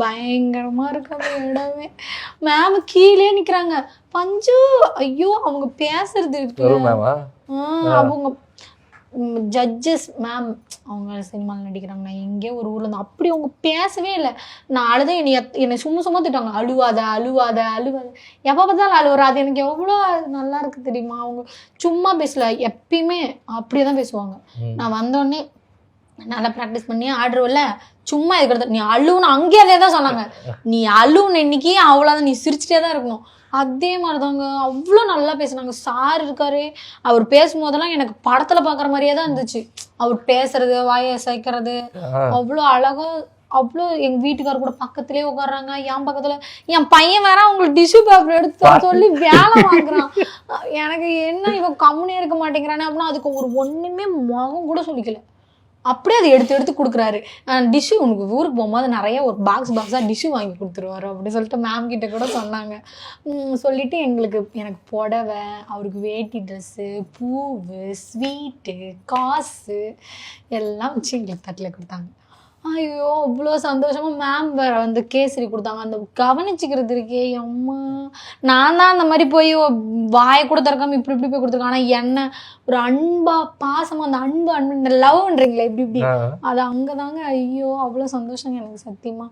பயங்கரமா இருக்கு அந்த இடமே. மேம் கீழே நிக்கிறாங்க. பஞ்சு ஐயோ அவங்க பேசுறது இருக்கு. அவங்க ஜட்ஜஸ் மேம் அவங்க சினிமாவில் நடிக்கிறாங்க. நான் எங்கேயோ ஒரு ஊர்ல இருந்து அப்படி அவங்க பேசவே இல்லை. நான் அழுத என்னை சும்மா திட்டாங்க. அழுவாத அழுவாத அழுவாத, எப்போ பார்த்தாலும் அழுவுற. அது எனக்கு எவ்வளோ நல்லா இருக்கு தெரியுமா. அவங்க சும்மா பேசல, எப்பயுமே அப்படியே தான் பேசுவாங்க. நான் வந்தோடனே நல்லா ப்ராக்டிஸ் பண்ணி ஆடுறவில்ல, சும்மா இருக்கிறது நீ அழுவுன்னு அங்கேயே அதே தான் சொன்னாங்க. நீ அழுவுன்னு இன்னைக்கு அவ்வளோதான், நீ சிரிச்சிட்டே தான் இருக்கணும். அதே மாதிரிதாங்க அவ்வளோ நல்லா பேசுனாங்க. சார் இருக்காரு, அவர் பேசும்போதெல்லாம் எனக்கு படத்துல பாக்குற மாதிரியே தான் இருந்துச்சு. அவர் பேசுறது, வாயை அசைக்கிறது அவ்வளோ அழகா. அவ்வளோ எங்க வீட்டுக்காரர் கூட பக்கத்துலயே உட்காடுறாங்க. என் பக்கத்துல என் பையன் வேற அவங்களுக்கு டிஷ்யூ பேப்பர் எடுத்து சொல்லி வேலை வாங்குறான். எனக்கு என்ன இவன் கம்முனே இருக்க மாட்டேங்கிறானே அப்படின்னா அதுக்கு ஒரு ஒண்ணுமே முகம் கூட சொல்லிக்கல. அப்படியே அதை எடுத்து கொடுக்குறாரு. டிஷ்யூ உனக்கு ஊருக்கு போகும்போது நிறைய ஒரு பாக்ஸாக டிஷ்யூ வாங்கி கொடுத்துருவாரு அப்படின்னு சொல்லிட்டு மேம் கிட்ட கூட சொன்னாங்க. சொல்லிட்டு எனக்கு புடவை, அவருக்கு வேட்டி ட்ரெஸ்ஸு, பூவு, ஸ்வீட்டு, காசு எல்லாம் வச்சு எங்களுக்கு தட்டில் கொடுத்தாங்க. ஐயோ அவ்வளோ சந்தோஷமா. மேம் வேற வந்து கேசரி கொடுத்தாங்க. அந்த கவனிச்சுக்கிறது இருக்கே அம்மா. நான் தான் அந்த மாதிரி போய் வாயை கூட திறக்காம இப்படி போய் கொடுத்துருக்கேன். ஆனால் என்ன ஒரு அன்பா பாசமா, அந்த அன்பு இந்த லவ்ன்றீங்களே இப்படி அது அங்கதாங்க. ஐயோ அவ்வளோ சந்தோஷங்க எனக்கு சத்தியமா.